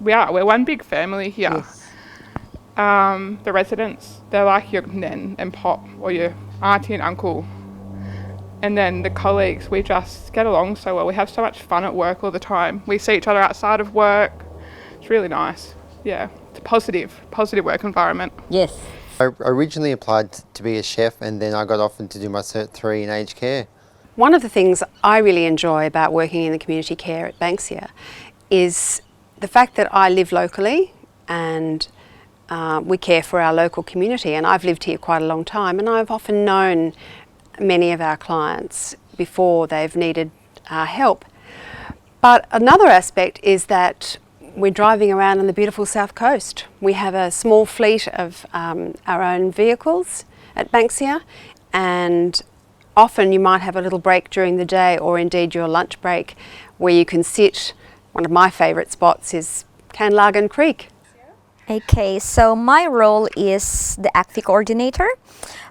We're one big family here. Yes. The residents, they're like your nan and pop or your auntie and uncle. And then the colleagues, we just get along so well. We have so much fun at work all the time. We see each other outside of work. It's really nice. Yeah, it's a positive work environment. Yes. I originally applied to be a chef, and then I got offered to do my Cert 3 in aged care. One of the things I really enjoy about working in the community care at Banksia is the fact that I live locally and we care for our local community, and I've lived here quite a long time, and I've often known many of our clients before they've needed our help. But another aspect is that we're driving around on the beautiful south coast. We have a small fleet of our own vehicles at Banksia, and often you might have a little break during the day, or indeed your lunch break, where you can sit. One of my favourite spots is Canlagan Creek. Okay, so my role is the ACFI coordinator,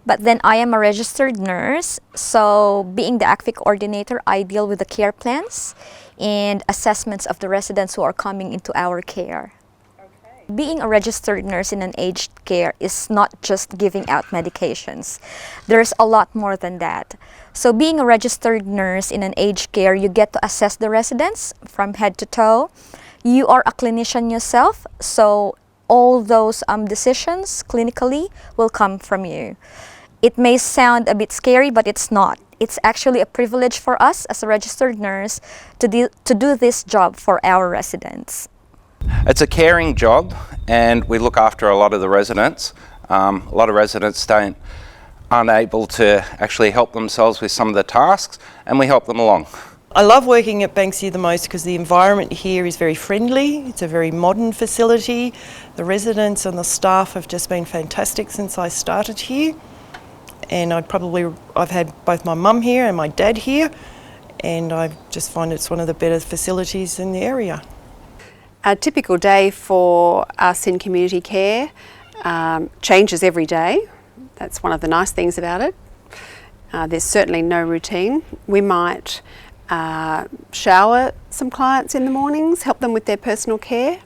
but then I am a registered nurse. So being the ACFI coordinator, I deal with the care plans and assessments of the residents who are coming into our care. Okay. Being a registered nurse in an aged care is not just giving out medications. There's a lot more than that. So being a registered nurse in an aged care, you get to assess the residents from head to toe. You are a clinician yourself, so all those decisions clinically will come from you. It may sound a bit scary, but it's not. It's actually a privilege for us as a registered nurse to do this job for our residents. It's a caring job, and we look after a lot of the residents. A lot of residents aren't able to actually help themselves with some of the tasks, and we help them along. I love working at Banksia the most because the environment here is very friendly. It's a very modern facility. The residents and the staff have just been fantastic since I started here. And I've had both my mum here and my dad here, and I just find it's one of the better facilities in the area. A typical day for us in community care changes every day. That's one of the nice things about it. There's certainly no routine. We might shower some clients in the mornings, help them with their personal care.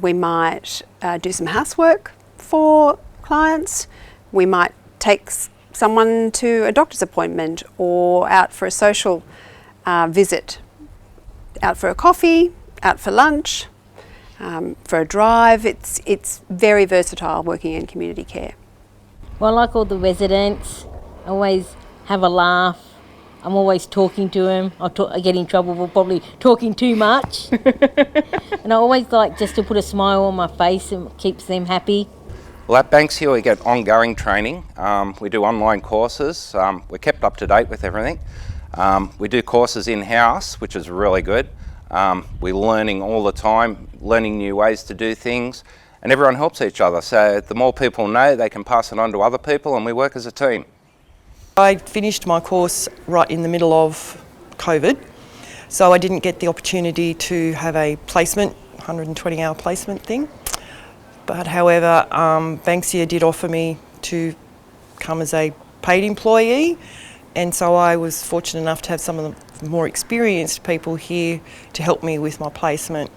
We might do some housework for clients. We might take someone to a doctor's appointment or out for a social visit, out for a coffee, out for lunch, for a drive. It's very versatile working in community care. Well, I like all the residents. I always have a laugh. I'm always talking to them. I get in trouble for probably talking too much. And I always like just to put a smile on my face, and it keeps them happy. Well, at Banksia we get ongoing training. We do online courses. We're kept up to date with everything. We do courses in-house, which is really good. We're learning all the time, learning new ways to do things, and everyone helps each other. So the more people know, they can pass it on to other people, and we work as a team. I finished my course right in the middle of COVID, so I didn't get the opportunity to have a placement, 120-hour placement thing. But however, Banksia did offer me to come as a paid employee, and so I was fortunate enough to have some of the more experienced people here to help me with my placement.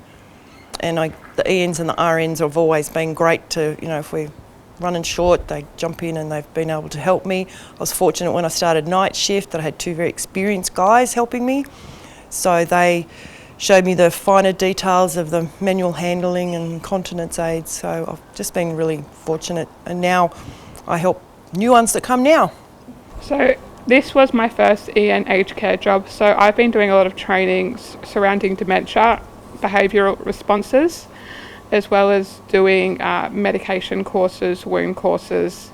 And the ENs and the RNs have always been great to, if we're running short, they jump in and they've been able to help me. I was fortunate when I started night shift that I had two very experienced guys helping me, so they showed me the finer details of the manual handling and incontinence aids. So I've just been really fortunate, and now I help new ones that come now. So this was my first EN aged care job, so I've been doing a lot of trainings surrounding dementia, behavioural responses, as well as doing medication courses, wound courses.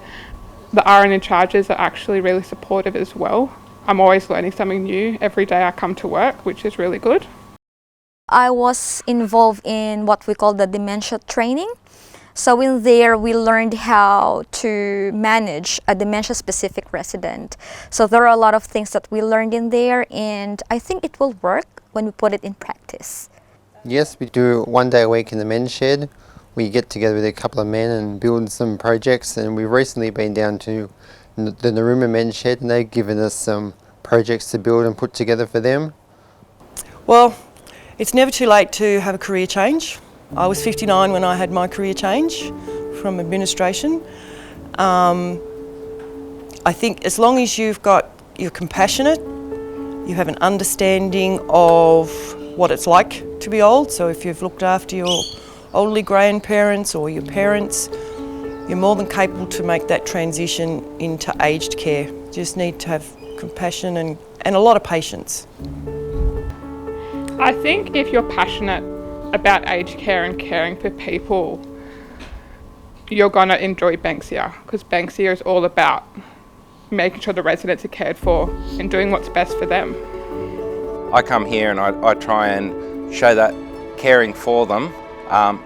The RN in charges are actually really supportive as well. I'm always learning something new every day I come to work, which is really good. I was involved in what we call the dementia training. So in there, we learned how to manage a dementia-specific resident. So there are a lot of things that we learned in there, and I think it will work when we put it in practice. Yes, we do 1 day a week in the men's shed. We get together with a couple of men and build some projects, and we've recently been down to the Narooma men's shed, and they've given us some projects to build and put together for them. Well, It's never too late to have a career change. I was 59 when I had my career change from administration. I think as long as you're compassionate, you have an understanding of what it's like to be old. So if you've looked after your elderly grandparents or your parents, you're more than capable to make that transition into aged care. You just need to have compassion and a lot of patience. I think if you're passionate about aged care and caring for people, you're going to enjoy Banksia, because Banksia is all about making sure the residents are cared for and doing what's best for them. I come here and I try and show that caring for them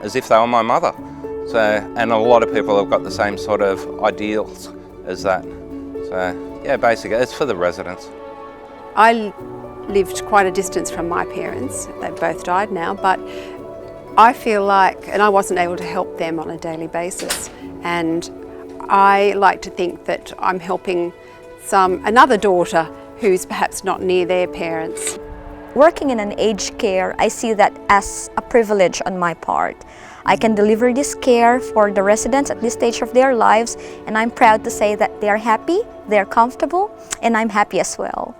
as if they were my mother. So, and a lot of people have got the same sort of ideals as that. So yeah, basically it's for the residents. I lived quite a distance from my parents. They've both died now, but I feel like, and I wasn't able to help them on a daily basis, and I like to think that I'm helping another daughter who's perhaps not near their parents. Working in an aged care, I see that as a privilege on my part. I can deliver this care for the residents at this stage of their lives, and I'm proud to say that they're happy, they're comfortable, and I'm happy as well.